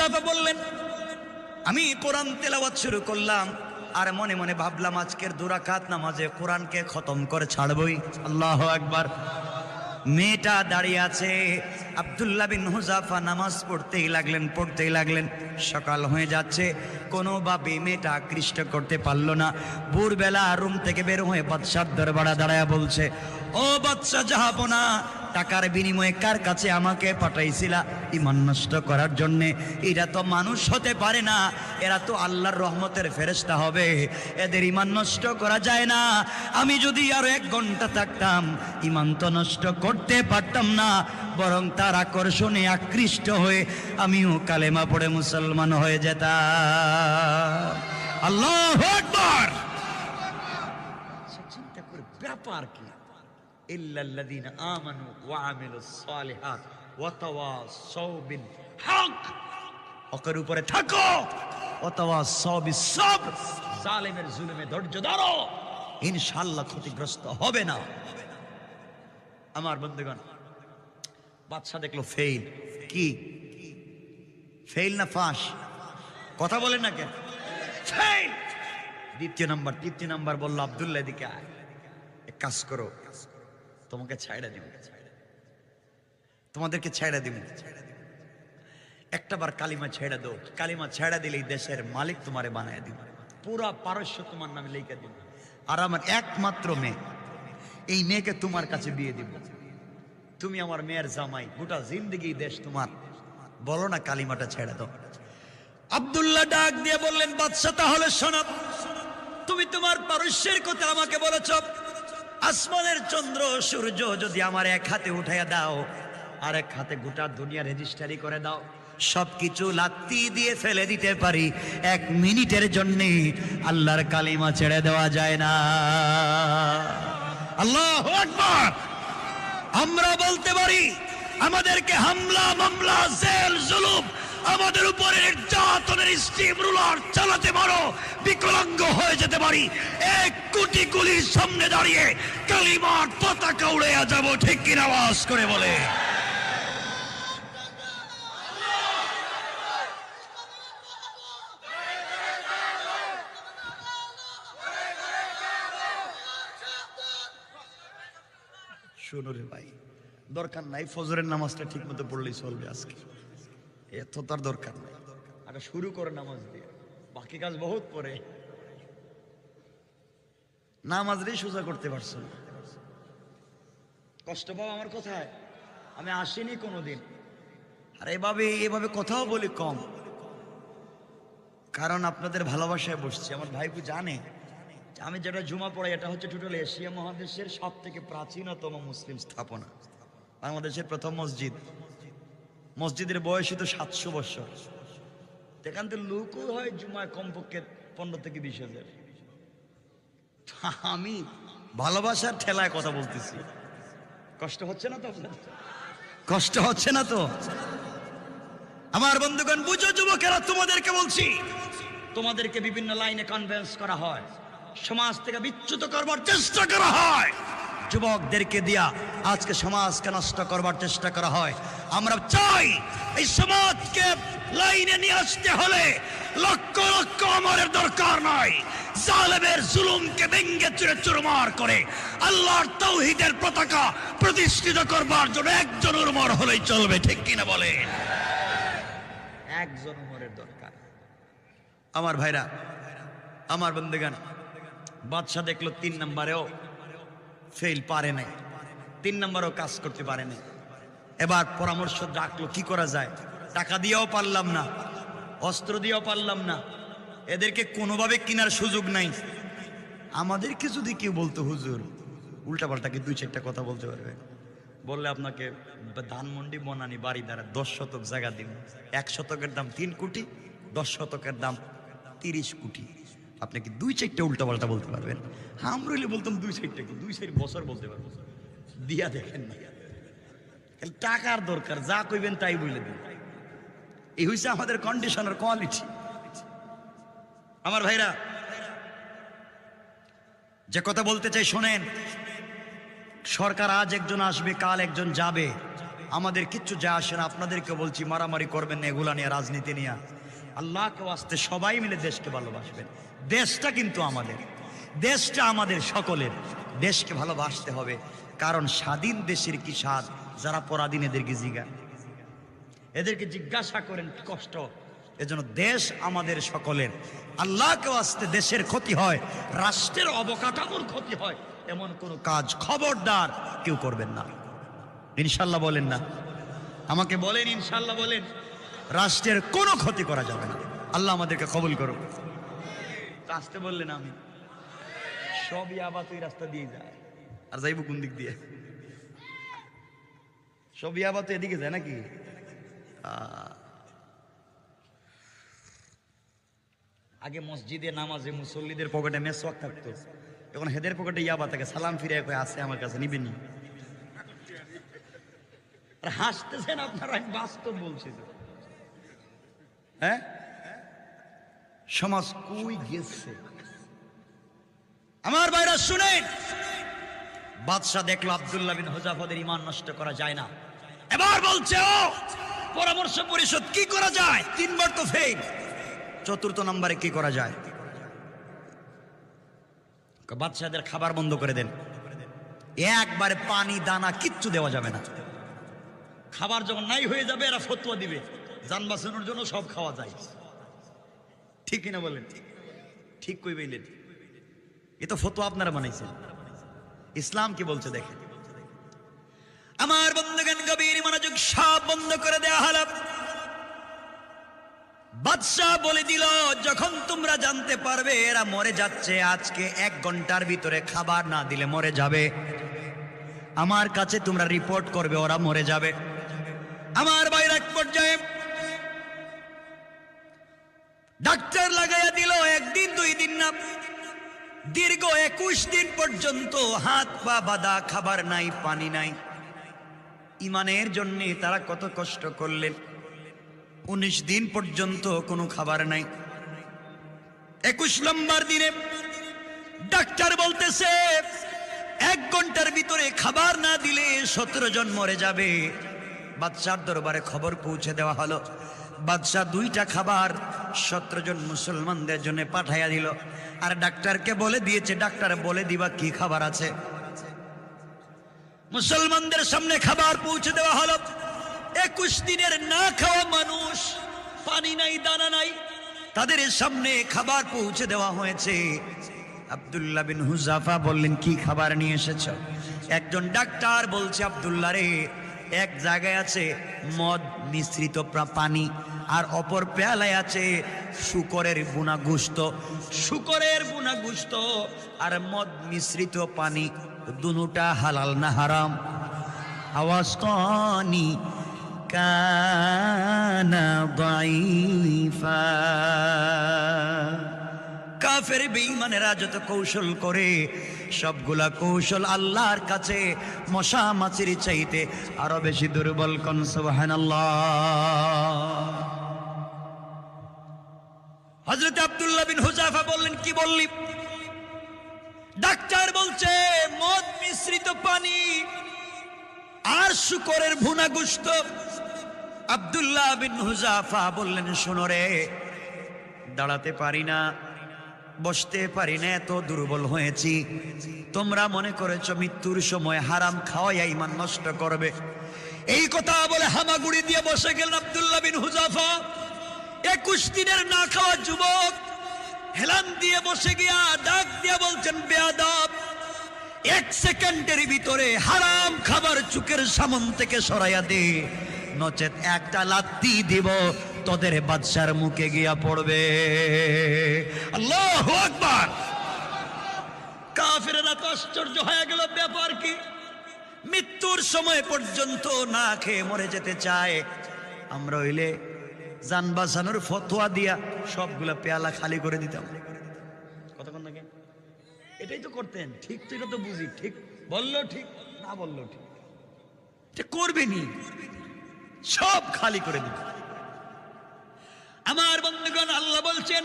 হুযায়ফা বললেন, আমি কোরআন তেলাওয়াত শুরু করলাম আর মনে মনে ভাবলাম আজকের 2 রাকাত নামাজে কোরআনকে খতম করে ছাড়বই। আল্লাহু আকবার। মেয়েটা দাঁড়িয়ে আছে। আব্দুল্লাহ বিন হুযায়ফা নামাজ পড়তেই লাগলেন। সকাল হয়ে যাচ্ছে, কোনোভাবে মেয়েটা আকৃষ্ট করতে পারল না। ভোরবেলা রুম থেকে বের হয়ে বাদশার দরবারে দাঁড়ায় বলছে, ও বাদশা জাহাপনা, টাকার বিনিময়ে কার কাছে আমাকে পাঠাইছিলা ঈমান নষ্ট করার জন্যে? এরা তো মানুষ হতে পারে না, এরা তো আল্লাহর রহমতের ফেরেশতা হবে, এদের ঈমান নষ্ট করা যায় না। আমি যদি আরো 1 ঘন্টা থাকতাম ঈমান তো নষ্ট করতে পারতাম না, বরং তার আকর্ষণে আকৃষ্ট হয়ে আমিও কালেমা পড়ে মুসলমান হয়ে যেতাম। আল্লাহু আকবার। চিন্তা করে ব্যাপার কি? ইল্লাল্লাযীনা আমানু ওয়া আমিলুস সালিহাত ওয়া তাওয়াসাউ বিল হক। হকের উপরে থাকো, ওয়া তাওয়াসাউ বিস সাবর। জালেমের জুলুমে ধৈর্য ধরো, ইনশাআল্লাহ ক্ষতিগ্রস্ত হবে না। আমার বন্ধুগণ, বাদশা দেখলো ফেল। কি ফেল না ফাঁস? কথা বলেন না কেন? ফেল। তৃতীয় নাম্বার বলল, আব্দুল্লাহ এদিকে আয়, এক কাজ করো, তোমাকে ছাইড়া দিব, তোমাদেরকে ছাইড়া দিব। একটাবার কালিমা ছেড়ে দাও, কালিমা ছেড়ে দিলেই দেশের মালিক তোমারে বানায় দিব, পুরা পারস্য তোমার নামে লিখে দিব, আর আমার একমাত্র মেয়ে, এই মেয়েকে তোমার কাছে বিয়ে দিব, তুমি আমার মেয়ের জামাই, গোটা জিন্দেগি দেশ তোমার। বলো না কালিমাটা ছেড়ে দাও। আব্দুল্লাহ ডাক দিয়ে বললেন, বাদশা তাহলে শোনো, তুমি তোমার পারস্যের কথা আমাকে বলেছ, আসমানের চন্দ্র সূর্য যদি আমার 1 হাতে উঠাইয়া দাও আর 1 হাতে গোটা দুনিয়া রেজিস্ট্রি করে দাও, সবকিছু লাত্তি দিয়ে ফেলে দিতে পারি, 1 মিনিটের জন্য আল্লাহর কালিমা ছেড়ে দেওয়া যায় না। আল্লাহু আকবার। আমরা বলতে পারি আমাদেরকে হামলা মামলা জেল জুলুম, আমাদের উপরে নির্যাতনের স্টিম রুলার চালাতে পারো, বিকলাঙ্গ হয়ে যেতে পারি, 1 কোটি গুলির সামনে দাঁড়িয়ে কালিমার পতাকা উড়ে যাব, ঠিক কিনা? আওয়াজ করে বলে। শোনো রে ভাই, দরকার নাই ফজরের নামাজটা ঠিক মতো পড়লেই চলবে, আজকে এত তার দরকার নাই। আগে শুরু করে নামাজ দিয়ে, বাকি কাজ বহুত পরে। নামাজটাই সোজা করতে পারছো না, কষ্ট পাও আমার কথায়? আমি আসিনি কোনোদিন, আর এভাবে কথাও বলি কম, কারণ আপনাদের ভালোবাসায় বসছি। আমার ভাইপু জানে আমি যেটা জুমা পড়াই, এটা হচ্ছে টোটাল এশিয়া মহাদেশের সবথেকে প্রাচীনতম মুসলিম স্থাপনা, বাংলাদেশের প্রথম মসজিদ। মসজিদের বয়সই তো 700 বছর। এখান থেকে লোকও হয় জুমায় কমপক্ষে 15 থেকে 20 হাজার। আমি ভালোবাসার ঠেলায় কথা বলতেছি, কষ্ট হচ্ছে না তো? কষ্ট হচ্ছে না তো? আমার বন্ধুগণ বুঝো যুবকেরা, তোমাদেরকে বলছি, তোমাদেরকে বিভিন্ন লাইনে কনভিন্স করা হয়, সমাজ থেকে বিচ্যুত করবার চেষ্টা করা হয়, যুবকদেরকে দিয়া আজকে সমাজকে নষ্ট করবার চেষ্টা করা হয়। আমরা চাই এই সমাজকে লাইনে নিয়ে আসতে হলে লক্ষ লক্ষ আমলের দরকার নাই, জালেমের জুলুমকে ভেঙ্গে চুরে চুরমার করে আল্লাহর তাওহীদের পতাকা প্রতিষ্ঠিত করবার জন্য একজন উমর হলেই চলবে, ঠিক কিনা বলে? একজন উমরের দরকার। আমার ভাইরা, আমার বন্ধুগণ, বাদশা দেখলো 3 নম্বরেও ফেল, পারে নাই, 3 নম্বরেও কাজ করতে পারে নাই। এবার পরামর্শ ডাকলো, কি করা যায়? টাকা দিয়েও পারলাম না, অস্ত্র দিয়েও পারলাম না, এদেরকে কোনোভাবে কেনার সুযোগ নাই। আমাদেরকে যদি কেউ বলতো হুজুর উল্টাপাল্টা কি 2-4টা কথা বলতে পারবে, বললে আপনাকে ধানমন্ডি বনানি বাড়ি দ্বারা 10 শতক জায়গা দিব, 1 শতকের দাম 3 কোটি, 10 শতকের দাম 30 কোটি, আপনি কি 2-4টা উল্টাপাল্টা বলতে পারবেন? আমরা বলতাম 2-4টা কি 2-4 বছর বলতে পারবো। দিয়া দেখেন না, টাকার দরকার, যা কইবেন তাই বলে দিন। এই হইছে আমাদের কন্ডিশনের কোয়ালিটি। আমার ভাইরা, যে কথা বলতে চাই শোনেন। সরকার আজ একজন আসবে, কাল একজন যাবে, আমাদের কিচ্ছু যায় আসে না। আপনাদেরকে বলছি মারামারি করবেন না এগুলা নিয়ে, রাজনীতি নিয়ে। আল্লাহকে ওয়াস্তে সবাই মিলে দেশকে ভালোবাসবেন। দেশটা কিন্তু আমাদের, দেশটা আমাদের সকলের। দেশকে ভালোবাসতে হবে, কারণ স্বাধীন দেশের কি স্বাদ। যারা পরাধীন এদেরকে জিজ্ঞাসা করেন কি কষ্ট। এজন্য দেশ আমাদের সকলের। আল্লাহকে ওয়াস্তে দেশের ক্ষতি হয়, রাষ্ট্রের অবকাঠামোর ক্ষতি হয়, এমন কোন কাজ খবরদার কেউ করবেন না। ইনশাল্লাহ বলেন না? আমাকে বলেন ইনশাল্লাহ বলেন। রাষ্ট্রের কোনো ক্ষতি করা যাবে না। আল্লাহ আমাদেরকে কবুল করুন। আসতে বললেন আমি সবই আবার তুই রাস্তা দিয়ে যায়, আর যাইব কোন দিক দিয়ে? সবই আবার তো এদিকে যায় নাকি? আগে মসজিদে নামাজে মুসল্লিদের পকেটে মেসওয়াক থাকতো, এখন হেদের পকেটে ইয়াবা থাকে। সালাম ফিরে আছে আমার কাছে, নিবেনি? আর হাসতেছেন আপনারা, আমি বাস্তব বলছি। হ্যাঁ, সমাজ কই গেছে আমার ভাইরা? শুনেন, বাদশাহ দেখলো আব্দুল্লাহ বিন হুযাফাদের ঈমান নষ্ট করা যায় না। এবার বলছে ও পরামর্শ পরিষদ, কি করা যায়? 3 বার তো ফেল, 4র্থ নম্বরে কি করা যায়? বাদশাহদের খাবার বন্ধ করে দেন, একবারে পানি দানা কিচ্ছু দেওয়া যাবে না। খাবার যখন নাই হয়ে যাবে এরা ফতোয়া দিবে যান বাঁচানোর জন্য সব খাওয়া যায়। ঠিক কিনা বলেন? ঠিক কই বললেন? এ তো ফতোয়া আপনারা বানাইছেন। ইসলাম কি বলছে দেখেন। আমার বন্ধুগণ, গভীর মনোযোগ, সব বন্ধ করে দেয়া হলো। বাদশাহ বলে দিল, যখন তোমরা জানতে পারবে এরা মরে যাচ্ছে, আজকে 1 ঘন্টার ভিতরে খাবার না দিলে মরে যাবে, আমার কাছে তোমরা রিপোর্ট করবে ওরা মরে যাবে। আমার বাইরে এক পর্যায়ে ডাক্তার লাগাইয়া দিল। 1 দিন 2 দিন না, দীর্ঘ 21 দিন পর্যন্ত হাত পা বাঁধা, খাবার নাই, পানি নাই। ইমানের জন্য তারা কত কষ্ট করলেন। 19 দিন পর্যন্ত কোনো খাবার নাই। 21 নম্বর দিনে ডাক্তার বলতেছে 1 ঘন্টার ভিতরে খাবার না দিলে 17 জন মরে যাবে। বাদশার দরবারে খবর পৌঁছে দেওয়া হলো। বাদশাহ 2টা খাবার 17 জন মুসলমানদের জন্য পাঠাইয়া দিল। আর ডাক্তারকে বলে দিয়েছে, ডাক্তার বলে দিবা কি খাবার আছে। মুসলমানদের সামনে খাবার পৌঁছে দেওয়া হলো। 21 দিনের না খাওয়া মানুষ, পানি নাই, দানা নাই, তাদের সামনে খাবার পৌঁছে দেওয়া হয়েছে। আব্দুল্লাহ বিন হুযাফা বললেন, কি খাবার নিয়ে এসেছ? একজন ডাক্তার বলছে, আব্দুল্লাহ রে, এক জায়গায় আছে মদ মিশ্রিত পানি, আর অপর পেয়ালায় আছে শুকরের বুনা গোশত। শুকরের বুনা গোশত আর মদ মিশ্রিত পানি, দুটোটা হালাল না হারাম? আওয়াজ কানি কানা দাইফা। কাফের বেঈমানেরা যত কৌশল করে, সবগুলা কৌশল আল্লাহর কাছে মশা মাছির চাইতে আরো বেশি দুর্বল। কোন সুবহানাল্লাহ। হযরত আব্দুল্লাহ বিন হুযাফা বললেন, কি বললি? ডাক্তার বলছে মদ মিশ্রিত পানি আর শুকরের ভুনা গোশত। আব্দুল্লাহ বিন হুযাফা বললেন, শোনো রে, দাঁড়াতে পারি না, বসতে পারি না, এত দুর্বল হয়েছি। তোমরা মনে করেছো মৃত্যুর সময় হারাম খাওয়াই ঈমান নষ্ট করবে। এই কথা বলে হামাগুড়ি দিয়ে বসে গেলেন আব্দুল্লাহ বিন হুযাফা। 21 দিনের না খাওয়া যুবক হেলান দিয়ে বসে গিয়া ডাক দিয়ে বলছেন, বেয়াদব, 1 সেকেন্ডের ভিতরে হারাম খাবার চোখের সামন থেকে সরাইয়া দে, নচেত একটা লাত্তি দিব তোদের বাদশার মুখে গিয়া পড়বে। আল্লাহু আকবার। কাফেররা তো আশ্চর্য হয়ে গেল, ব্যাপার কি? মৃত্যুর সময় পর্যন্ত না খেয়ে মরে যেতে চায়। আমরা হইলে জান বাঁচানোর ফতোয়া দিয়া সবগুলা পেয়ালা খালি করে দিতাম। কতক্ষণ থাকে এটাই তো করতেন। ঠিক তো, এটা তো বুঝি, ঠিক বললো ঠিক, না বললো ঠিক, করবেনি, সব খালি করে দিত। আমার বন্ধুগণ, আল্লাহ বলছেন,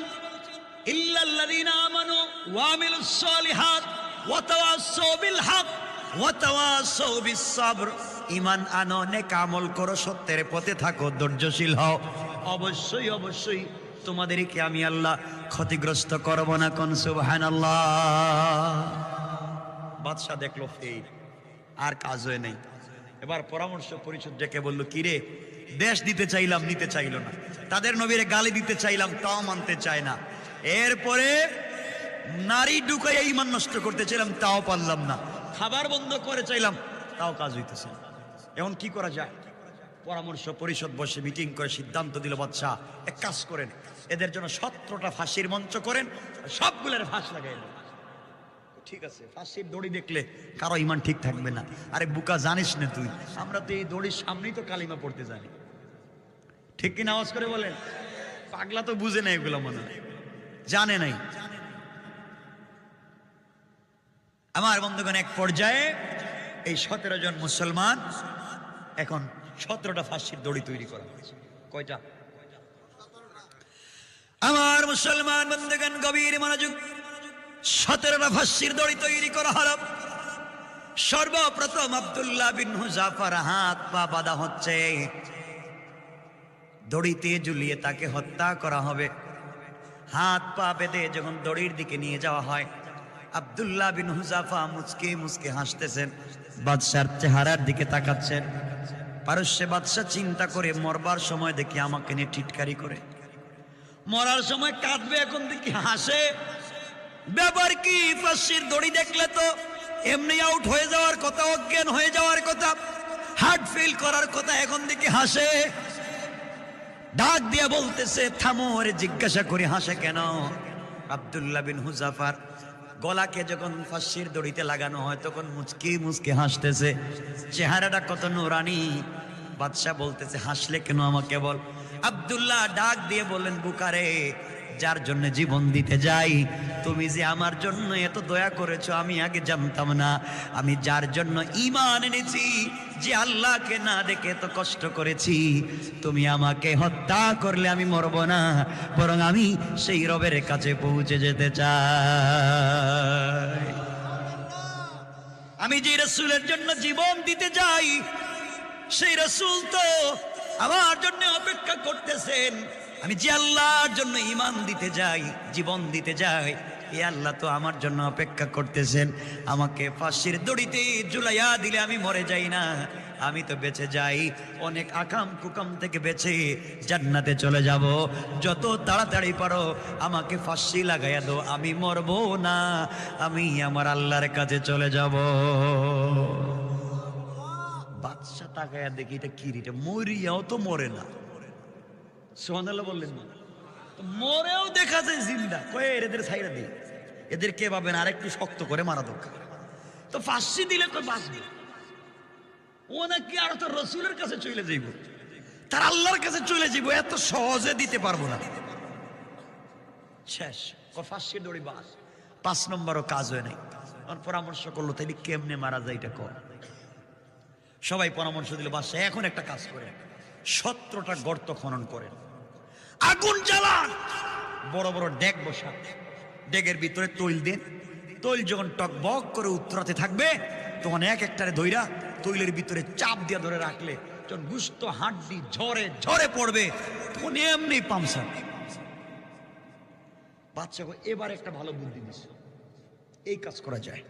ইল্লাল্লাযীনা আমানু ওয়া আমিলুস সালিহাত ওয়া তাওয়াসাউ বিল হক ওয়া তাওয়াসাউ বিস সাবর। ঈমান আনো, নেক আমল করো, সত্যের পথে থাকো, ধৈর্যশীল হও, অবশ্যই অবশ্যই তোমাদেরকে আমি আল্লাহ ক্ষতিগ্রস্ত করব না। কোন সুবহানাল্লাহ। বাদশা দেখলো ফের, আর কাজ হয় নাই। এবার পরামর্শ পরিষদ ডেকে বলল, কিরে, দেশ দিতে চাইলাম, নিতে চাইল না। তাদের নবীরে গালি দিতে চাইলাম, তাও মানতে চায় না। এরপরে নারী ঢুকাইয়া ঈমান নষ্ট করতে চাইলাম, তাও পারলাম না। খাবার বন্ধ করে চাইলাম, তাও কাজ হইতেছে না। এখন কি করা যায়? পরামর্শ পরিষদ বসে মিটিং করে সিদ্ধান্ত দিল, বাদশা এক কাজ করেন, এদের জন্য 17টা ফাঁসির মঞ্চ করেন, সবগুলোর ফাঁস লাগাইলেন। ঠিক আছে, ফাঁসির দড়ি দেখলে কারো ঈমান ঠিক থাকবে না। আরে বুকা, জানিস না তুই, আমরা তো এই দড়ির সামনেই তো কালিমা পড়তে জানি। ঠিক কিনা আওয়াজ করে বলেন। পাগলা তো বুঝে নাই এগুলো, মনে হয় জানে নাই। আমার বন্ধুগণ, এক পর্যায়ে এই 17 জন মুসলমান, এখন 17টা ফাঁসির দড়ি তৈরি করা হয়েছে। কয়টা? আমার মুসলমান বন্ধুগণ, গভীর মনোযোগ। 17টা ফাঁসির দড়ি তৈরি করা হলো। সর্বপ্রথম আব্দুল্লাহ বিন হুযাফার হাত পা বাঁধা হচ্ছে, দড়িতে ঝুলিয়ে তাকে হত্যা করা হবে। হাত পা বেঁধে যখন দড়ির দিকে নিয়ে যাওয়া হয়, আব্দুল্লাহ বিন হুযাফা মুচকে মুচকে হাসতেছেন, বাদশার চেহারার দিকে তাকাচ্ছেন। পারস্যে বাদশা চিন্তা করে, মরবার সময় দেখি আমাকে নিয়ে টিটকারি করে, মরার সময় কাঁদবে, এখন দেখি হাসে। ব্যাপার কি? ফাঁসির দড়ি দেখলে তো এমনি আউট হয়ে যাওয়ার কথা, অজ্ঞান হয়ে যাওয়ার কথা, হার্ট ফেল করার কথা, এখন দেখি হাসে। ডাক দিয়া বলতেছে, থামো। রে জিজ্ঞাসা করে, হাসে কেন? আব্দুল্লাহ বিন হুযাফার গলাকে যখন ফাঁসির দড়িতে লাগানো হয়, তখন মুচকি মুচকি হাসতেছে, চেহারাটা কত নুরানি। বাদশা বলতেছে, হাসলে কেন আমাকে বল। আব্দুল্লাহ ডাক দিয়ে বললেন, বুকারে, যার জন্য জীবন দিতে যাই, তুমি যে আমার জন্য এত দয়া করেছো আমি আগে জানতাম না। আমি যার জন্য ঈমান এনেছি, যে আল্লাহকে না দেখে এত কষ্ট করেছি, তুমি আমাকে হত্যা করলে আমি মরব না, বরং আমি সেই রবের কাছে পৌঁছে যেতে চাই। আমি যে রাসূলের জন্য জীবন দিতে যাই, সেই রাসূল তো আমার জন্য অপেক্ষা করতেছেন। আমি যে আল্লাহর জন্য ঈমান দিতে যাই, জীবন দিতে যাই, এই আল্লাহ তো আমার জন্য অপেক্ষা করতেছেন। আমাকে ফাঁসির দড়িতে ঝুলাইয়া দিলে আমি মরে যাই না, আমি তো বেঁচে যাই, অনেক আকাম কুকাম থেকে বেঁচে জান্নাতে চলে যাব। যত তাড়াতাড়ি পারো আমাকে ফাঁসি লাগাইয়া দাও, আমি মরবো না, আমি আমার আল্লাহর কাছে চলে যাব। বাদশা তাকায়া দেখি, এটা কি রে, মরিয়াও তো মরে না। সুবহানাল্লাহ বললেন না? মরেও দেখা যায় জিন্দা। কয়ে এদের ছাইরা দিই, এদের কে পাবেন, আরেকটু শক্ত করে মারা দরকার। তো ফাঁসি দিলে কই বাঁচবে? ও নাকি আর তো রসুলের কাছে চলে যাইব, তার আল্লাহর কাছে চলে যাইব, এত সহজে দিতে পারবো না। শেষ, ফাঁসি দড়ি বাস। 5 নম্বরও কাজ হয় নাই। পরামর্শ করলো, তাইলে কেমনে মারা যায় এটা কর। সবাই পরামর্শ দিল, বাস এখন একটা কাজ করে 17টা গর্ত খনন করেন, আগুন জ্বালান, বড় বড় ডেক বসান, ডেকের ভিতরে তৈল দেন। তৈল যখন টকবক করে উত্তরাতে থাকবে, তখন এক একটারে ধইরা তৈলের ভিতরে চাপ দিয়ে ধরে রাখলে যখন গুস্ত হাড্ডি ঝরে ঝরে পড়বে, তখন এমনি পামসার। বাচ্চা এবার একটা ভালো বুদ্ধি দিচ্ছে, এই কাজ করা যায়।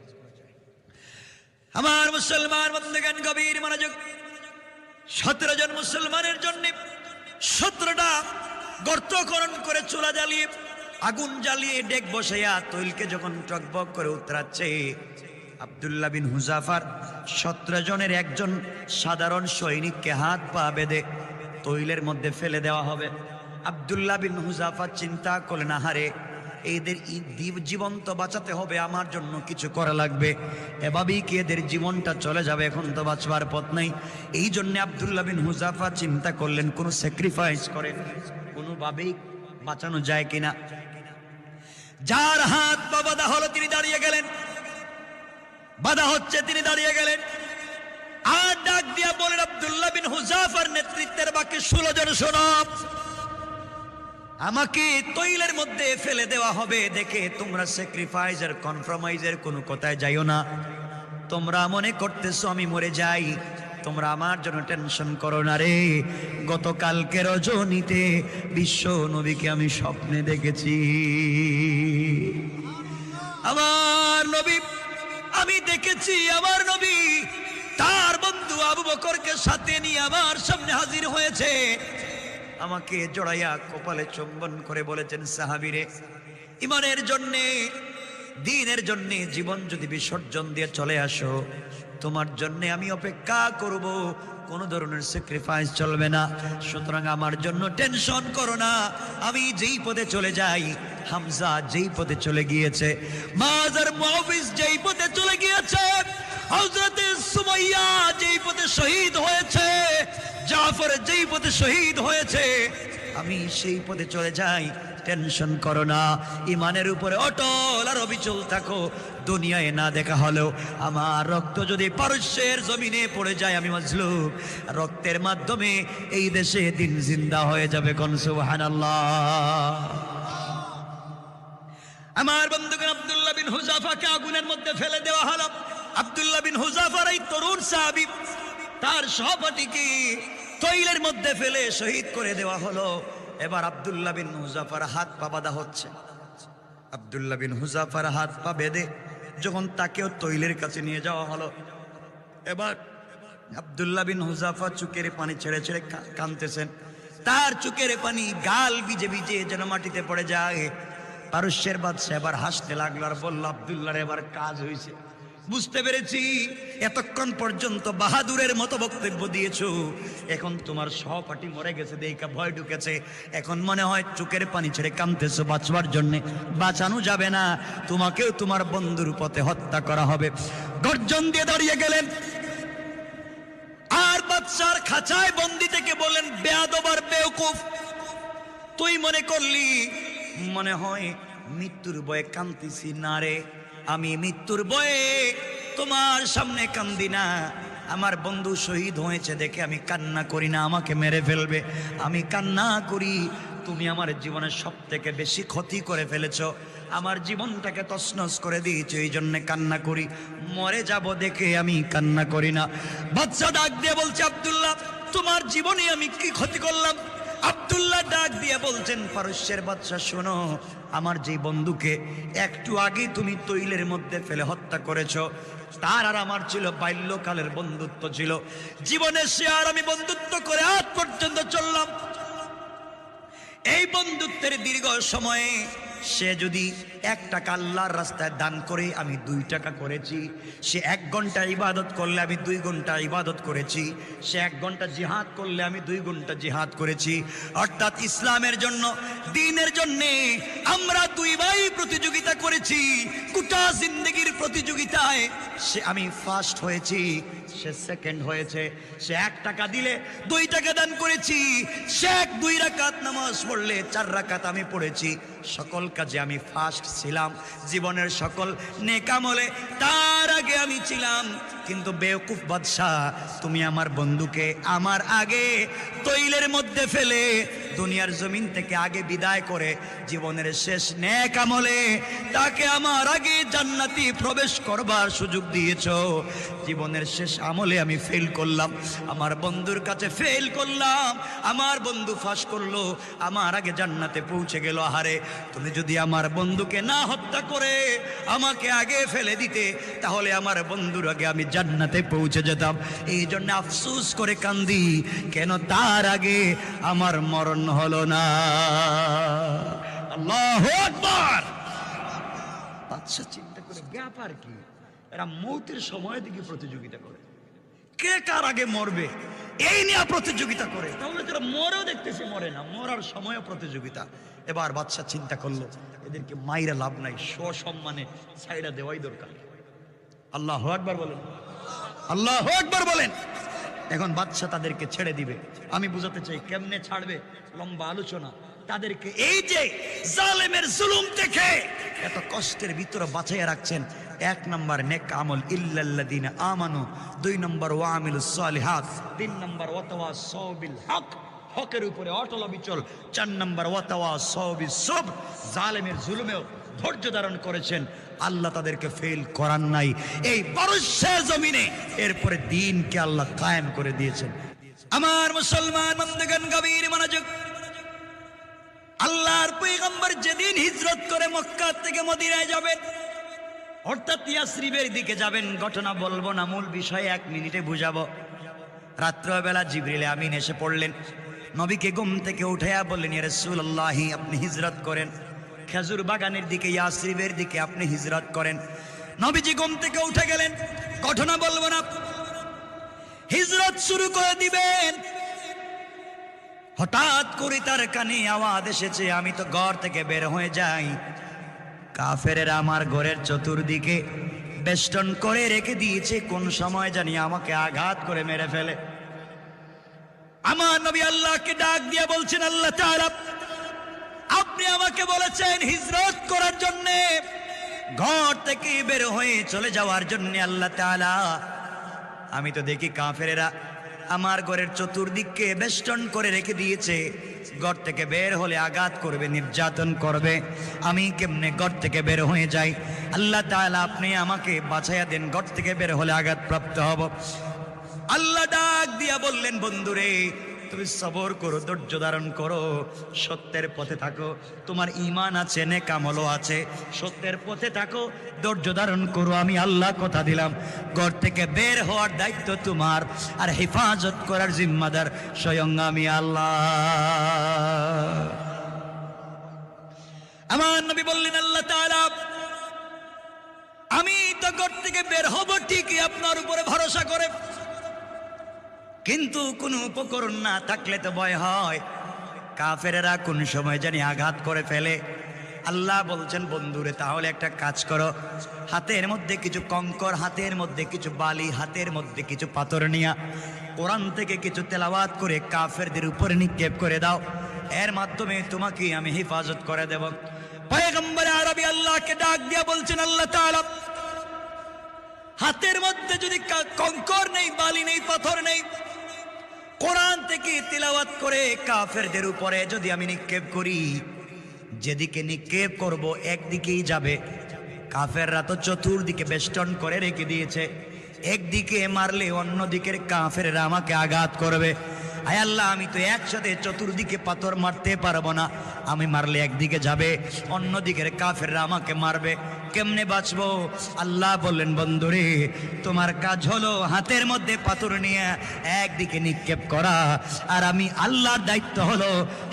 আমার মুসলমান বন্ধুগণ, গভীর মনোযোগ। 17 জন মুসলমানের জন্য 17টা গর্ত খনন করে, চুলা জ্বালিয়ে, আগুন জ্বালিয়ে, ডেক বসাইয়া তৈলকে যখন টকবক করে উতরাচ্ছে, আব্দুল্লাহ বিন হুযাফার 17 জনের একজন সাধারণ সৈনিককে হাত পা বেঁধে তৈলের মধ্যে ফেলে দেওয়া হবে। আব্দুল্লাহ বিন হুযাফা চিন্তা করলেন, আহারে, এদের জীবন তো বাঁচাতে হবে, আমার জন্য কিছু করা লাগবে, এভাবেই কি এদের জীবনটা চলে যাবে, এখন তো বাঁচবার পথ নেই। এই জন্য আব্দুল্লাহ বিন হুযাফা চিন্তা করলেন, কোনো স্যাক্রিফাইস করে কোনোভাবেই বাঁচানো যায় কিনা। যার হাত পা বাঁধা হলো তিনি দাঁড়িয়ে গেলেন, বাধা হচ্ছে তিনি দাঁড়িয়ে গেলেন, আর ডাক দিয়া বলেন, আব্দুল্লাহ বিন হুযাফার নেতৃত্বের বাকি 16 জন শোনো, আমাকে তৈলের মধ্যে ফেলে দেওয়া হবে দেখে তোমরা স্যাক্রিফাইস আর কম্প্রোমাইজের কোনো কথায় যাইও না। তোমরা মনে করতেছো আমি মরে যাই, তোমরা আমার জন্য টেনশন করো না রে, গতকালকে রজনীতে বিশ্ব নবীকে আমি স্বপ্নে দেখেছি। আমার নবী, আমি দেখেছি আমার নবী তার বন্ধু আবু বকরকে সাথে নিয়ে আমার সামনে হাজির হয়েছে। আমাকে জড়াইয়া কপালে চুম্বন করে বলেছেন, সাহাবীরে, ইমানের জন্যে, দ্বীনের জন্যে জীবন যদি বিসর্জন দিয়ে চলে আসো, তোমার জন্যে আমি অপেক্ষা করব, কোনো ধরনের স্যাক্রিফাইস চলবে না। সুতরাং আমার জন্য টেনশন করো না। আমি যেই পথে চলে যাই, হামজা যেই পথে চলে গিয়েছে, মাজার মুআবিস যেই পথে চলে গিয়েছে, হযরতে সুমাইয়া যেই পথে শহীদ হয়েছে, জাফর যেই পথে শহীদ হয়েছে, আমি সেই পথে চলে যাই। টেনশন করো না, ইমানের উপরে অটল আর অবিচল থাকো। দুনিয়ায় না দেখা হলেও আমার রক্ত যদি পারস্যের জমিনে পড়ে যায়, আমি মাজলুম, রক্তের মাধ্যমে এই দেশে দিন জিন্দা হয়ে যাবে। কোন সুবহানাল্লাহ। আমার বন্ধুগণ, আব্দুল্লাহ বিন হুযাফাকে আগুনের মধ্যে ফেলে দেওয়া হলো। আব্দুল্লাহ বিন হুযাফার এই তরুণ সাহাবী, তার সহপাঠীকে তৈলের মধ্যে ফেলে শহীদ করে দেওয়া হলো। এবার আব্দুল্লাহ বিন হুযাফার হাত পা বাঁধা হচ্ছে। আব্দুল্লাহ বিন হুযাফার হাত পা বেঁধে যখন তাকেও তৈলের কাছে নিয়ে যাওয়া হলো, এবার আব্দুল্লাহ বিন হুযাফা চোখের পানি ছেড়ে ছেড়ে কাঁদতেছেন। তার চোখের পানি গাল ভিজে ভিজে যেন মাটিতে পড়ে যায়। পারস্যের বাদশা এবার হাসতে লাগলো আর বলল, আব্দুল্লাহর এবার কাজ হয়েছে, বুঝতে পেরেছি এতক্ষণ পর্যন্ত বাহাদুরের মতো বক্তব্য দিয়েছো, এখন তোমার সহপাঠী মরে গেছে দেখা ভয় ঢুকেছে, এখন মনে হয় চোখের পানি ছেড়ে কাঁদতেছো বাঁচবার জন্য। বাঁচানো যাবে না, তোমাকেও তোমার বন্ধুর পথে হত্যা করা হবে। গর্জন দিয়ে দাঁড়িয়ে গেলেন আর বাদশার খাঁচায় বন্দি থেকে বলেন, বেয়াদব আর বেওকুফ, তুই মনে করলি মনে হয় মৃত্যুর ভয়ে কাঁদতেছি? না রে, আমি মৃত্যুর ভয়ে তোমার সামনে কান্দি না। আমার বন্ধু শহীদ হয়েছে দেখে আমি কান্না করি না, আমাকে মেরে ফেলবে আমি কান্না করি। তুমি আমার জীবনের সব থেকে বেশি ক্ষতি করে ফেলেছো, আমার জীবনটাকে তছনছ করে দিয়েছো, এই জন্য কান্না করি। মরে যাব দেখে আমি কান্না করি না। বাদশা ডাক দিয়ে বলছে, আব্দুল্লাহ, তোমার জীবনে আমি কি ক্ষতি করলাম? আব্দুল্লাহ ডাক দিয়ে বলছেন, পারস্যের বাদশা শোনো, আমার যে বন্ধুকে একটু আগে তুমি তৈলের মধ্যে ফেলে হত্যা করেছো, তার আর আমার ছিল বাল্যকালের বন্ধুত্ব ছিল। জীবনে সে আর আমি বন্ধুত্ব করে আজ পর্যন্ত চললাম। এই বন্ধুত্বের দীর্ঘ সময়ে সে যদি 1 টাকা আল্লাহর রাস্তায় দান করে, আমি 2 টাকা করেছি। সে 1 ঘন্টা ইবাদত করলে আমি 2 ঘন্টা ইবাদত করেছি। সে 1 ঘন্টা জিহাদ করলে আমি 2 ঘন্টা জিহাদ করেছি। অর্থাৎ ইসলামের জন্য, দ্বীনের জন্য আমরা 2 ভাই প্রতিযোগিতা করেছি। গোটা জিন্দেগির প্রতিযোগিতায় আমি ফার্স্ট হয়েছি, সে সেকেন্ড হয়েছে। সে 1 টাকা দিলে 2 টাকা দান করেছি। সে 2 রাকাত নামাজ পড়লে 4 রাকাত আমি পড়েছি। সকল কাজে আমি ফার্স্ট ছিলাম। জীবনের সকল নেক আমলে তার আগে আমি ছিলাম। কিন্তু বেওকুফ বাদশা, তুমি আমার বন্ধুকে আমার আগে তৈলের মধ্যে ফেলে দুনিয়ার জমিন থেকে আগে বিদায় করে জীবনের শেষ নেক আমলে তাকে আমার আগে জান্নাতি প্রবেশ করবার সুযোগ দিয়েছো। জীবনের শেষ আমলে আমি ফেল করলাম, আমার বন্ধুর কাছে ফেল করলাম, আমার বন্ধু ফাঁস করলো, আমার আগে জান্নাতে পৌঁছে গেল। আহারে, তুমি যদি আমার বন্ধুকে না হত্যা করে আমাকে আগে ফেলে দিতে, তাহলে আমার বন্ধুর আগে আমি জান্নাতে পৌঁছে যেতাম। এই জন্য আফসোস করে কান্দি, কেন তার আগে আমার মরণ হলো না। আল্লাহু আকবার। বাদশা চিন্তা করে, ব্যাপার কি, এরা মৌতের সময় দিকে প্রতিযোগিতা করে, কে কার আগে মরবে এই নিয়ে প্রতিযোগিতা করে। তাহলে যারা মরেও দেখতেছে মরে না, মরার সময়ও প্রতিযোগিতা। এবার বাদশা চিন্তা করলো, এদেরকে মাইরা লাভ নাই, সসম্মানে ছাইড়া দেওয়াই দরকার। আল্লাহু আকবার বলেন, আল্লাহু আকবার বলেন। এখন বাদশা তাদেরকে ছেড়ে দিবে। আমি বুঝাতে চাই কেমনে ছাড়বে, লম্বা আলোচনা। তাদেরকে এই যে জালেমের জুলুম থেকে এত কষ্টের ভিতরে বাঁচাইয়া রাখছেন, 1 নম্বর নেক আমল ইল্লাল্লাযিনা আমানু, 2 নম্বর ওয়া আমিলুস সালিহাত, 3 নম্বর ওয়াতাওয়াসাউ বিল হক, হকের উপরে অটল অবিচল, 4 নম্বর ওয়াতাওয়াসাউ বিস সবর, জালেমের জুলুমেও ধৈর্য ধারণ করেছেন, আল্লাহ তাদেরকে ফেল করান নাই। এই পারস্যের জমিনে এরপরে দ্বীনকে আল্লাহ কায়েম করে দিয়েছেন। আমার মুসলমান বন্ধুগণ, গভীর মনোযোগ। আল্লাহর পয়গম্বর যেদিন হিজরত করে মক্কা থেকে মদিনায় যাবেন, অর্থাৎ ইয়াসরিবের দিকে যাবেন, ঘটনা বলবো না, মূল বিষয় 1 মিনিটে বুঝাবো। রাত্রবেলা জিবরিল আমিন এসে পড়লেন, নবীকে ঘুম থেকে উঠাইয়া বললেন, ইয়া রাসূলুল্লাহ, আপনি হিজরত করেন, খেজুর বাগানের দিকে, ইয়াসরিবের দিকে আপনি হিজরত করেন। নবীজি ঘুম থেকে উঠে গেলেন, ঘটনা বলবো না, হিজরত শুরু করে দিবেন। হঠাৎ করে তার কানে আওয়াজ এসেছে, আমি তো ঘর থেকে বের হয়ে যাই, কাফেরেরা আমার ঘরের চতুর্দিকে বেষ্টন করে রেখে দিয়েছে, কোন সময় জানি আমাকে আঘাত করে মেরে ফেলে। আমার নবী আল্লাহকে ডাক দিয়ে বলছেন, আল্লাহ তাআলা, আপনি আমাকে বলেছেন হিজরত করার জন্য, ঘর থেকে বের হয়ে চলে যাওয়ার জন্য। আল্লাহ তাআলা, আমি তো দেখি কাফেরেরা আমার ঘরের চতুর্দিকে বেষ্টন করে রেখে দিয়েছে, ঘর থেকে বের হলে আঘাত করবে, নির্যাতন করবে, আমি কেমনে ঘর থেকে বের হয়ে যাই? আল্লাহ তাআলা, আপনি আমাকে বাঁচাইয়া দেন, ঘর থেকে বের হলে আঘাত প্রাপ্ত হব। আল্লাহ ডাক দিয়া বললেন, বন্ধুরে, তুমি সবর করো, ধৈর্য ধারণ করো, সত্যের পথে থাকো, তোমার ঈমান আছে, নেক আমলও আছে, সত্যের পথে থাকো, ধৈর্য ধারণ করো। আমি আল্লাহ কথা দিলাম, ঘর থেকে বের হওয়ার দায়িত্ব তোমার, আর হেফাজত করার জিম্মাদার স্বয়ং আমি আল্লাহ। আমার নবী বললেন, আল্লাহ তাআলা, আমি তো ঘর থেকে বের হব ঠিকই আপনার উপরে ভরসা করে, কিন্তু কোনো উপকরণ না থাকলে তো ভয় হয়, কাফেরেরা কোন সময় জানি আঘাত করে ফেলে। আল্লাহ বলছেন, বন্ধুরে, তাহলে একটা কাজ করো, হাতের মধ্যে কিছু কঙ্কর, হাতের মধ্যে কিছু বালি, হাতের মধ্যে কিছু পাথর নিয়া কোরআন থেকে কিছু তেলাওয়াত করে কাফেরদের উপরে নিক্ষেপ করে দাও, এর মাধ্যমে তোমাকে আমি হেফাজত করে দেব। পয়গম্বর আরবি আল্লাহকে ডাক দিয়া বলছেন, আল্লাহ তাআলা, হাতের মধ্যে যদি কঙ্কর নেই, বালি নেই, পাথর নেই, কোরআন থেকে তিলাওয়াত করে কাফেরদের উপরে যদি আমি নিক্ষেপ করি, যেদিকে নিক্ষেপ করব একদিকেই যাবে। কাফেররা তো চতুর্দিকে বেষ্টন করে রেখে দিয়েছে, একদিকে মারলে অন্য দিকের কাফেররা আমাকে আঘাত করবে। আয় আল্লাহ, আমি তো একসাথে চতুর্দিকে পাথর মারতে পারবো না, আমি মারলে একদিকে যাবে, অন্য দিকের কাফেররা আমাকে মারবে, কেমনে বাঁচবো? আল্লাহ বললেন, বন্ধুরে, তোমার কাজ হলো হাতের মধ্যে পাথর নিয়ে একদিকে নিক্ষেপ করা, আর আমি আল্লাহর দায়িত্ব হলো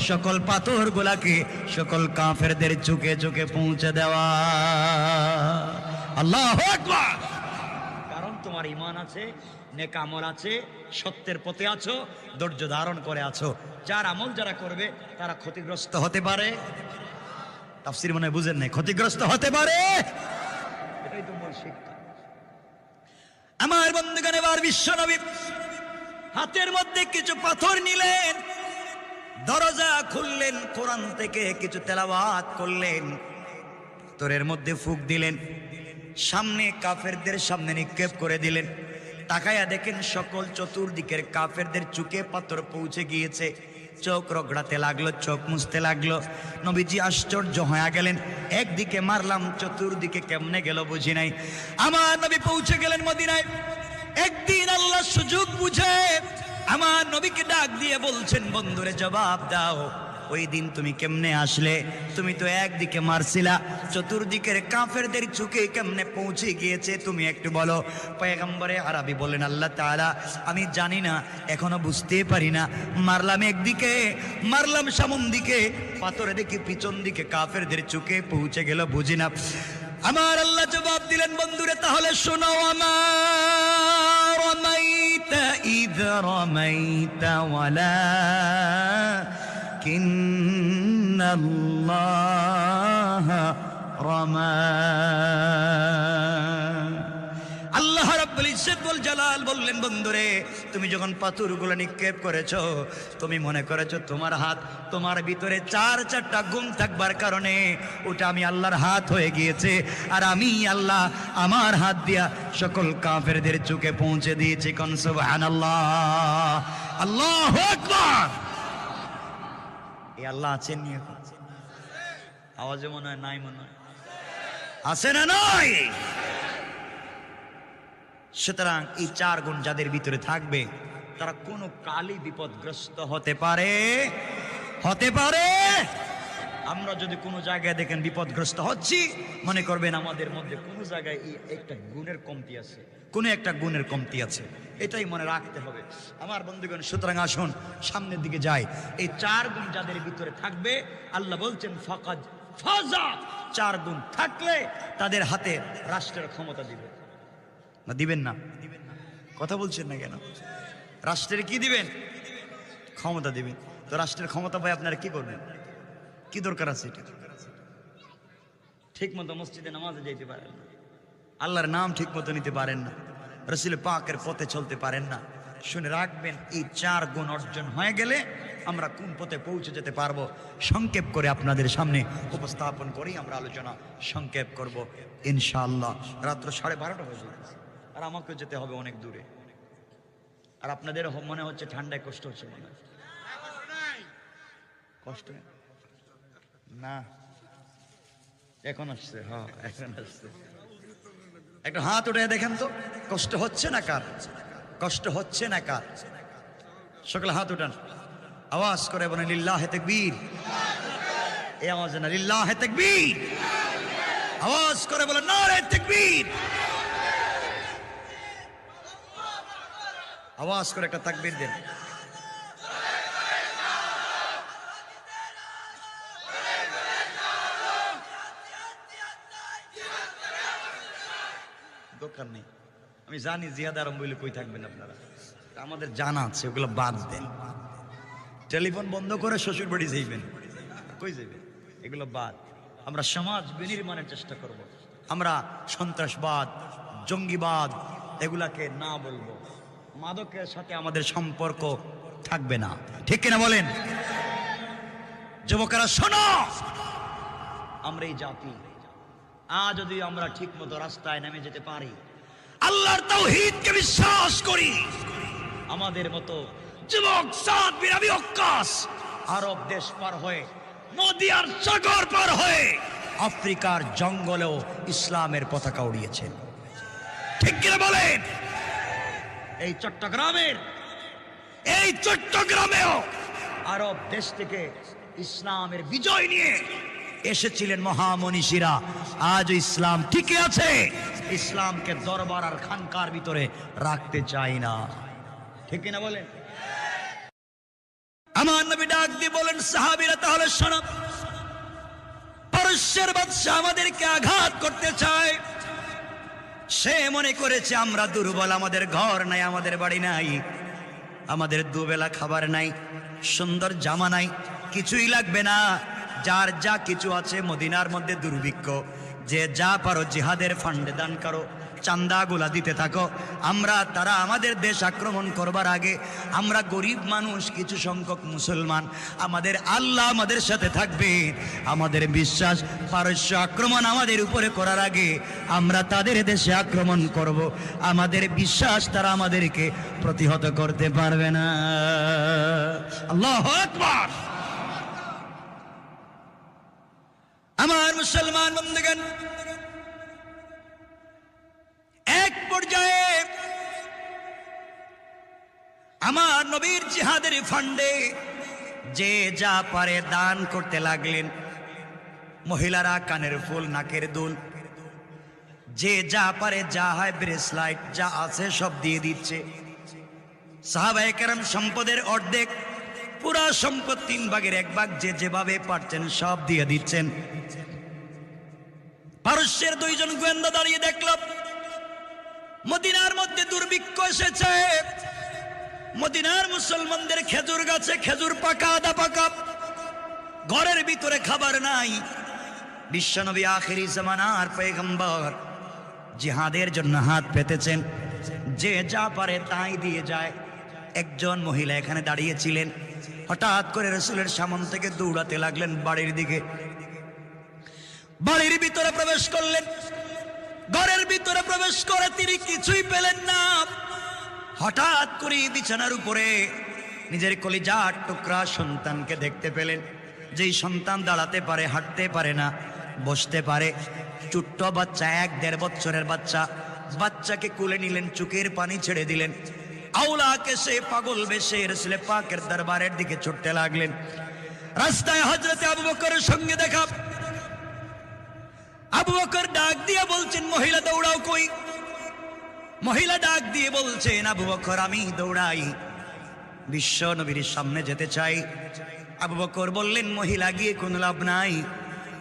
সকল পাথরগুলাকে সকল কাফেরদের চোখে চোখে পৌঁছে দেওয়া। আল্লাহু আকবার। কারণ তোমার ঈমান আছে, নেক আমল আছে, সত্যের পথে আছো, ধৈর্য ধারণ করে আছো। যার আমল যারা করবে তারা ক্ষতিগ্রস্ত হতে পারে। তাফসীর মনে বুঝেন নাই, ক্ষতিগ্রস্ত হতে পারে, এটাই তো মূল শিক্ষা। আমার বন্ধুগণ, এবার বিশ্বনবী হাতের মধ্যে কিছু পাথর নিলেন, দরজা খুললেন, কোরআন থেকে কিছু তেলাওয়াত করলেন, পাথরের মধ্যে ফুঁক দিলেন, সামনে কাফেরদের সামনে নিক্ষেপ করে দিলেন। তাকায়া দেখেন সকল চতুর্দিকের কাফেরদের চোখে পাথর পৌঁছে গিয়েছে, চোখ রগড়াতে লাগলো, চোখ মুছতে লাগলো। নবীজি আশ্চর্য হয়ে গেলেন, একদিকে মারলাম, চতুর্দিকে কেমনে গেল বুঝি নাই। আমার নবী পৌঁছে গেলেন মদিনায়। একদিন আল্লাহ সুযোগ বুঝে আমার নবীকে ডাক দিয়ে বলছেন, বন্ধুরে, জবাব দাও, ওই দিন তুমি কেমনে আসলে? তুমি তো একদিকে মারছিলা, চতুর্দিকের কাফেরদের চোখে কেমনে পৌঁছে গিয়েছে তুমি একটু বলো। পয়গম্বরে আরবি বলেন, আল্লাহ তাআলা, আমি জানি না, এখনো বুঝতে পারি না, মারলাম একদিকে, মারলাম সামন দিকে, পাথরে দেখি পিছন দিকে কাফেরদের চোখে পৌঁছে গেল, বুঝি না। আমার আল্লাহ জবাব দিলেন, বন্ধুরে, তাহলে শোনো, আমার রামাইতা ইয রামাইতা ওয়ালাকিন্নাল্লাহ রামা। আল্লাহ রাব্বুল ইজ্জত ওয়াল জালাল বললেন, বন্ধুরে, তুমি যখন পাথরগুলো নিক্ষেপ করেছো, তুমি মনে করেছো তোমার হাত, তোমার ভিতরে চারটা গুণ থাকবার কারণে ওটা আমি আল্লাহর হাত হয়ে গিয়েছে, আর আমি আল্লাহ আমার হাত দিয়া সকল কাফেরদের চোখে পৌঁছে দিয়েছি। কোন সুবহানাল্লাহ, আল্লাহু আকবার। এই আল্লাহ আছেন, নিয়ে আওয়াজে মনে হয় নাই, মনে হয় আছে না নয়? সুতরাং এই 4 গুণ যাদের ভিতরে থাকবে তারা কোনো কালই বিপদগ্রস্ত হতে পারে। আমরা যদি কোনো জায়গায় দেখেন বিপদগ্রস্ত হচ্ছি, মনে করবেন আমাদের মধ্যে কোনো জায়গায় এই একটা গুণের কমতি আছে, কোনো একটা গুণের কমতি আছে, এটাই মনে রাখতে হবে আমার বন্ধুগণ। সুতরাং আসুন সামনের দিকে যাই। এই 4 গুণ যাদের ভিতরে থাকবে, আল্লাহ বলছেন ফাকাদ ফাজা, 4 গুণ থাকলে তাদের হাতে রাষ্ট্রের ক্ষমতা দিবে না। দিবেন না? কথা বলছেন না কেন? রাষ্ট্রের কি দিবেন? ক্ষমতা দিবেন। তো রাষ্ট্রের ক্ষমতা পাই আপনারা কি করবেন? কি দরকার আছে? এটা ঠিক মতো মসজিদে নামাজে যাইতে পারেন না, আল্লাহর নাম ঠিক মতো নিতে পারেন না, রাসূল পাকের পথে চলতে পারেন না। শুনে রাখবেন, এই 4 গুণ অর্জন হয়ে গেলে আমরা কোন পথে পৌঁছে যেতে পারবো, সংক্ষেপ করে আপনাদের সামনে উপস্থাপন করি। আমরা আলোচনা সংক্ষেপ করব ইনশাআল্লাহ। রাত্র 12:30 হয়ে যাচ্ছে, আর আমাকেও যেতে হবে অনেক দূরে। আর আপনাদের মনে হচ্ছে ঠান্ডায় কষ্ট হচ্ছে, মনে হয় কষ্ট না? এখন আসছে, হ্যাঁ এখন আসছে। একটা হাত উঠে দেখেন তো, কষ্ট হচ্ছে না কার? কষ্ট হচ্ছে না কার? সকলে হাত উঠান, আওয়াজ করে বলেন লিল্লাহে তাকবীর। এই আওয়াজ না, লিল্লাহে তাকবীর। আওয়াজ করে বলেন নারে তাকবীর। আওয়াজ করে একটা তাকবীর দেন। দরকার নেই, আমি জানি জিয়াদ আরম বলে কই থাকবেন আপনারা, আমাদের জানা আছে, ওগুলো বাদ দেন। টেলিফোন বন্ধ করে শ্বশুর বাড়ি যাইবেন, কই যাইবেন? এগুলো বাদ। আমরা সমাজ বিনির্মাণের চেষ্টা করব। আমরা সন্ত্রাসবাদ, জঙ্গিবাদ এগুলাকে না বলবো। মাদকের সাথে আমাদের সম্পর্ক থাকবে না, ঠিক কিনা বলেন? যুবকেরা শোনো, আমরা এই জাতি যদি আমরা ঠিক মতো রাস্তায় নেমে যেতে পারি, আল্লাহর তাওহীদকে বিশ্বাস করি, আমাদের মতো যুবক সাদ বিন আবি ওয়াক্কাস আরব দেশ পার হয়ে, নদী আর সাগর পার হয়ে আফ্রিকার জঙ্গলেও ইসলামের পতাকা উড়িয়েছেন, ঠিক কিনা বলেন? এই চট্টগ্রামেও আরব দেশ থেকে ইসলামের বিজয় নিয়ে এসেছিলেন মহামনীষীরা। আজ ইসলাম টিকে আছে। ইসলামকে দরবার আর খানকার ভিতরে রাখতে চাই না, ঠিক কিনা বলেন? আমার নবী ডাক দিয়ে বলেন, সাহাবীরা তাহলে শোনো, পারস্যের বাদশা আমাদেরকে আঘাত করতে চায়। সে মনে করেছে আমরা দুর্বল, আমাদের ঘর নাই, আমাদের বাড়ি নাই, আমাদের দুবেলা খাবার নাই, সুন্দর জামা নাই, কিছুই লাগবে না। যার যা কিছু আছে মদিনার মধ্যে দুর্ভিক্ষ, যে যা পারো জিহাদের ফান্ডে দান করো, চান্দাগুলা দিতে থাকো। তারা আমাদের দেশ আক্রমণ করবার আগে আমরা গরিব মানুষ, কিছু সংখ্যক মুসলমান, আমাদের আল্লাহ আমাদের সাথে থাকবে, আমাদের বিশ্বাস পারস্য আক্রমণ আমাদের উপরে করার আগে আমরা তাদের দেশে আক্রমণ করব। আমাদের বিশ্বাস তারা আমাদেরকে প্রতিহত করতে পারবে না। আল্লাহু আকবার। আমার মুসলমান বন্ধুগণ, এক পর্যায়ে আমার নবীর জিহাদের ফান্ডে যে যা পারে দান করতে লাগলেন। মহিলারা কানের ফুল, নাকের দুল, যে যা পারে, যা হয় ব্রেসলাইট, যা আছে সব দিয়ে দিচ্ছে। সাহাবায়ে কেরাম সম্পদের অর্ধেক, পুরা সম্পদ 3 ভাগের 1 ভাগ যে যেভাবে পারছেন সব দিয়ে দিচ্ছেন। পারস্যের 2 জন গোয়েন্দা দাঁড়িয়ে দেখল মদিনার মধ্যে দুর্ভিক্ষ এসেছে। মদিনার মুসলমানদের খেজুর গাছে খেজুর পাকা, আদা পাকা, ঘরের ভিতরে খাবার নাই। বিশ্বনবী আখিরি জামানার পয়গম্বর জিহাদের জন্য হাত পেতেছেন, যে যা পারে তাই দিয়ে যায়। একজন মহিলা এখানে দাঁড়িয়েছিলেন, হঠাৎ করে রাসূলের সামনে থেকে দৌড়াতে লাগলেন বাড়ির দিকে। বাড়ির ভিতরে প্রবেশ করলেন, ঘরের ভিতরে প্রবেশ করে তিনি কিছুই পেলেন না। হঠাৎ করে বিছানার উপরে নিজের কলিজার টুকরা সন্তানকে দেখতে পেলেন, যেই সন্তান দাঁড়াতে পারে, হাঁটতে পারে না, বসতে পারে। ছোট্ট বাচ্চা, 1-1.5 বছরের বাচ্চা, বাচ্চাকে কোলে নিলেন, চোখের পানি ছেড়ে দিলেন। আওলাকে সে পাগল বেশে রাসূল পাকের দরবারের দিকে ছুটতে লাগলেন। রাস্তায় হযরতে আবু বকরের সঙ্গে দেখা। আবু বকর ডাক দিয়ে বলছেন, মহিলা দৌড়াও কই? মহিলা ডাক দিয়ে বলছেন, আবু বকর আমি দৌড়াই, বিশ্ব নবীর সামনে যেতে চাই। আবু বকর বললেন, মহিলা গিয়ে কোনো লাভ নাই,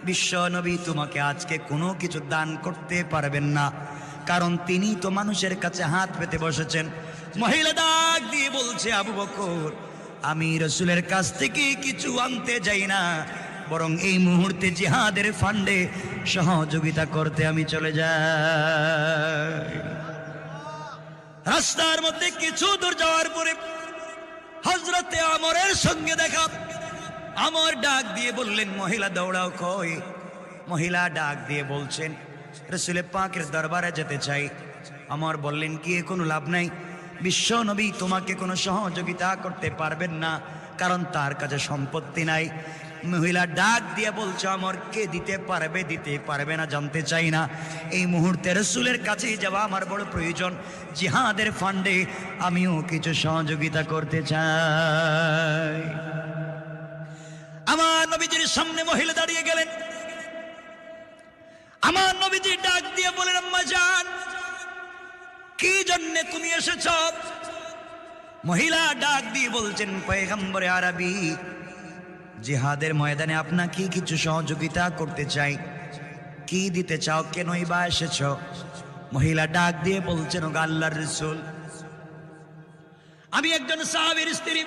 বিশ্ব নবী তোমাকে আজকে কোনো কিছু দান করতে পারবেন না, কারণ তিনি তো মানুষের কাছে হাত পেতে বসেছেন। মহিলা ডাক দিয়ে বলছে, আবু বকর আমি রাসূলের কাছ থেকে কিছু আনতে যাই না, বরং এই মুহূর্তে জিহাদের ফান্ডে সহযোগিতা করতে আমি চলে যাই। রাস্তার মধ্যে কিছু দূর যাওয়ার পরে হযরতে আমরের সঙ্গে দেখা। আমর ডাক দিয়ে বললেন, মহিলা দৌড়াও কই? মহিলা ডাক দিয়ে বলছেন, রাসূল পাকের দরবারে যেতে চাই। আমর বললেন, গিয়ে কোনো লাভ নাই, বিশ্ব নবী তোমাকে কোনো সহযোগিতা করতে পারবেন না, কারণ তার কাছে সম্পত্তি নাই। মহিলা ডাক দিয়ে বলছে, আমর কে দিতে পারবে না জানতে চাই না, এই মুহূর্তে রাসূলের কাছে যাওয়া আমার বড় প্রয়োজন, জিহাদের ফান্ডে আমিও কিছু সহযোগিতা করতে চাই। আমার নবীজির সামনে মহিলা দাঁড়িয়ে গেলেন। আমার নবীজি ডাক দিয়ে বলেন, আম্মা জান কি জন্য তুমি এসেছ? মহিলা ডাক দিয়ে বলছেন, পয়গম্বরে আরবি জিহাদের ময়দানে আপনাকে কিছু সহযোগিতা করতে চাই। কি দিতে চাও, কেনই বা এসেছ? মহিলা ডাক দিয়ে বলছেন, ও আল্লাহর রাসূল আমি একজন সাহাবীর স্ত্রী,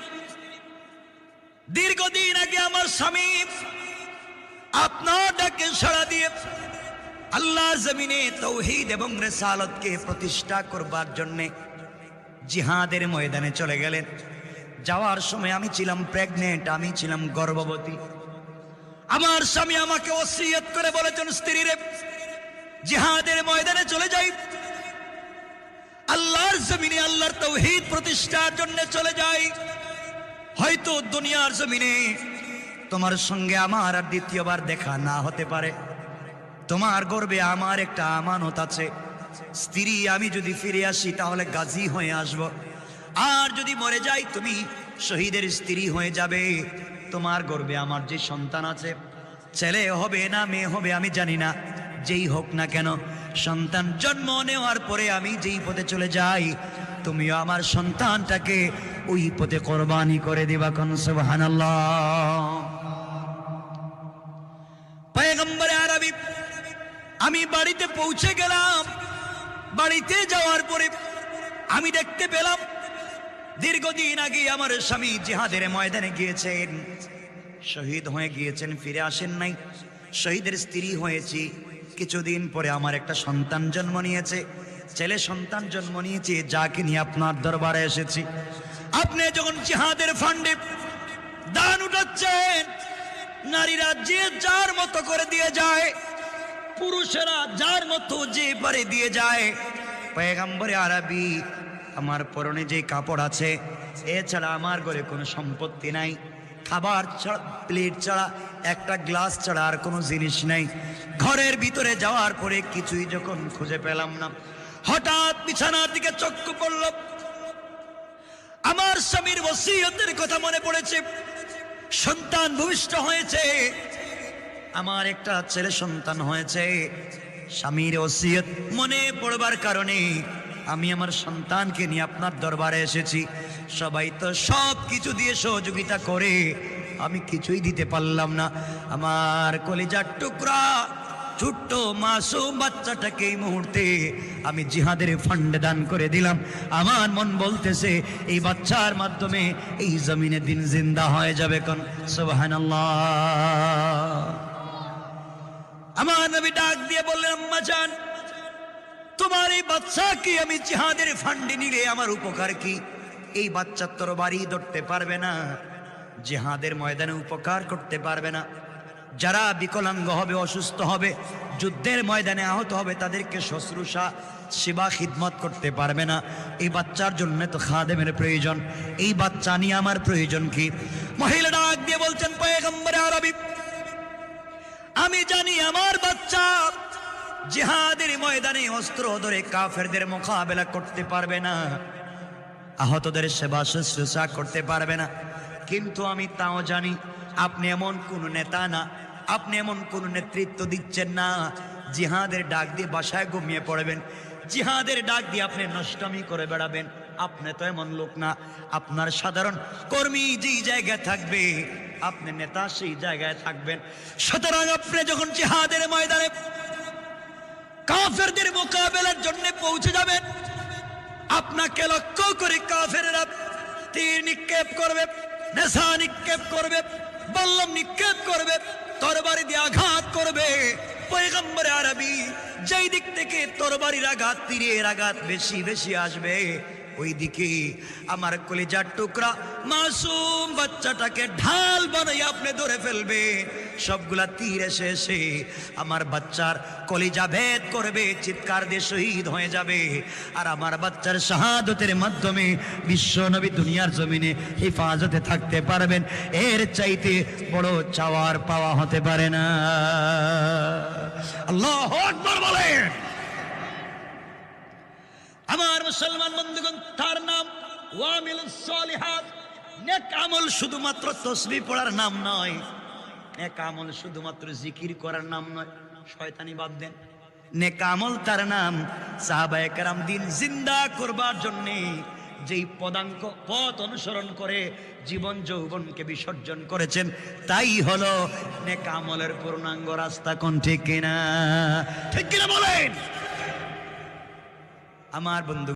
দীর্ঘদিন আগে আমার স্বামী আপনার ডাকে সাড়া দিয়ে আল্লাহর জমিনে তাওহীদ এবং রিসালাতকে প্রতিষ্ঠা করবার জন্য জিহাদের ময়দানে চলে গেলেন। যাওয়ার সময় আমি ছিলাম প্রেগনেন্ট, আমি ছিলাম গর্ভবতী। আমার স্বামী আমাকে ওসিয়ত করে বলেছেন, স্ত্রীরে জিহাদের ময়দানে চলে যাই, আল্লাহর জমিনে আল্লাহর তাওহীদ প্রতিষ্ঠার জন্য চলে যাই। হয়তো দুনিয়ার জমিনে তোমার সঙ্গে আমার আর দ্বিতীয়বার দেখা না হতে পারে, তোমার গর্বে আমার একটা আমানত আছে। স্ত্রী আমি যদি ফিরে আসি তাহলে গাজী হয়ে আসব, আর যদি মরে যাই তুমি শহীদের স্ত্রী হয়ে যাবে। তোমার গর্বে আমার যে সন্তান আছে, ছেলে হবে না মেয়ে হবে আমি জানি না, যেই হোক না কেন, সন্তান জন্ম নেওয়ার পরে আমি যেই পথে চলে যাই, তুমিও আমার সন্তানটাকে ওই পথে কোরবানি করে দিবা। কোন সুবহানাল্লাহ। পয়গম্বরে আরবি আমি বাড়িতে পৌঁছে গেলাম। বাড়িতে যাওয়ার পরে আমি দেখতে পেলাম দীর্ঘদিন আগে আমার স্বামী জিহাদের ময়দানে গিয়েছেন, শহীদ হয়ে গিয়েছেন, ফিরে আসেন নাই। শহীদের স্ত্রী হয়েছি, কিছুদিন পরে আমার একটা সন্তান জন্ম নিয়েছে, ছেলে সন্তান জন্ম নিয়েছে, যাকে নিয়ে আপনার দরবারে এসেছি। আপনি যখন জিহাদের ফান্ডে দান উঠাচ্ছেন, নারীরা যে যার মতো করে দিয়ে যায়, পুরুষেরা যার মতো যে পারে দিয়ে যায়। পয়গম্বরে আরবি আমার পরনে যে কাপড় আছে, এছাড়া আমার ঘরে কোনো সম্পত্তি নাই, খাবার ছাড়া, প্লেট ছাড়া, একটা গ্লাস ছাড়া আর কোনো জিনিস নাই। ঘরের ভিতরে যাওয়ার পরে কিছুই যখন খুঁজে পেলাম না, হঠাৎ বিছানার দিকে চক্ষু পড়ল। আমার স্বামীর ওসিয়তের কথা মনে পড়েছে, সন্তান ভূমিষ্ঠ হয়েছে, আমার একটা ছেলে সন্তান হয়েছে। স্বামীর ওসিয়ত মনে পড়বার কারণে আমি আমার সন্তানকে নিয়ে আপনার দরবারে এসেছি। সবাই তো সব কিছু দিয়ে সহযোগিতা করে, আমি কিছুই দিতে পারলাম না। আমার কলিজার টুকরা ছোট্ট মাসুম বাচ্চাটাকে এই মুহূর্তে আমি জিহাদের ফান্ডে দান করে দিলাম। আমার মন বলতেছে এই বাচ্চার মাধ্যমে এই জমিনে দিন জিন্দা হয়ে যাবে। কোন সুবহানাল্লাহ। আমার নবী ডাক দিয়ে বললেন, আম্মা জান তোমার এই বাচ্চাকে আমি জিহাদের ফান্ডে নিলে আমার উপকার কি? এই বাচ্চা তরবারি ধরতে পারবে না, জিহাদের ময়দানে উপকার করতে পারবে না। যারা বিকলাঙ্গ হবে, অসুস্থ হবে, যুদ্ধের ময়দানে আহত হবে, তাদেরকে শুশ্রূষা সেবা খিদমত করতে পারবে না। এই বাচ্চার জন্য তো খাদেমের প্রয়োজন, এই বাচ্চা নিয়ে আমার প্রয়োজন কি? মহিলা ডাক দিয়ে বলছেন, পয়গম্বরে আরবি আমি জানি আমার বাচ্চা জিহাদের ময়দানে অস্ত্র ধরে কাফেরদের মোকাবেলা করতে পারবে না, আহতদের সেবা শুশ্রূষা করতে পারবে না। কিন্তু আমি তাও জানি আপনি এমন কোন নেতা না, আপনি এমন কোন নেতৃত্ব দিচ্ছেন না জিহাদের ডাক দিয়ে বাসায় ঘুমিয়ে পড়বেন, জিহাদের ডাক দিয়ে আপনি নষ্টমী করে বেড়াবেন। আপনি তো এমন লোক না। আপনার সাধারণ কর্মী যেই জায়গায় থাকবে, আপনি নেতা সেই জায়গায় থাকবেন। সুতরাং আপনি যখন জিহাদের ময়দানে কাফেরদের মোকাবেলার জন্য পৌঁছে যাবেন, আপনাকে লক্ষ্য করে কাফেররা তীর নিক্ষেপ করবে, নেশা নিক্ষেপ করবে, বল্লম নিক্ষেপ করবে, তরবারি দিয়ে আঘাত করবে। পয়গম্বরে আরবি যেই দিক থেকে তরবারির আঘাত, তীরের আঘাত বেশি বেশি আসবে, ওই দিকে আমার কলিজার টুকরা মাসুম বাচ্চাটাকে ঢাল বানাই আপনি ধরে ফেলবে। সবগুলা তীর এসে এসে আমার বাচ্চার কলিজা ভেদ করবে, চিৎকার দিয়ে শহীদ হয়ে যাবে। আর আমার বাচ্চার শাহাদতের মাধ্যমে বিশ্ব নবী দুনিয়ার জমিনে হেফাজতে থাকতে পারবেন। এর চাইতে বড় চাওয়ার পাওয়া হতে পারে না। আল্লাহু আকবার বলেন। আমার মুসলমান বন্ধুগণ, তার নাম ওয়ামিলুস সালিহাত। নেক আমল শুধুমাত্র তাসবিহ পড়ার নাম নয়, নেক আমল শুধুমাত্র জিকির করার নাম নয়। শয়তানি বাদ দেন। নেক আমল তার নাম সাহাবায়ে কেরাম দিন জিন্দা করবার জন্য যেই পদাঙ্ক পথ অনুসরণ করে জীবন যৌবনকে বিসর্জন করেছেন, তাই হলো নেক আমলের পূর্ণাঙ্গ রাস্তা। কোন ঠিক কিনা? ঠিক কিনা বলেন আমার বন্ধু।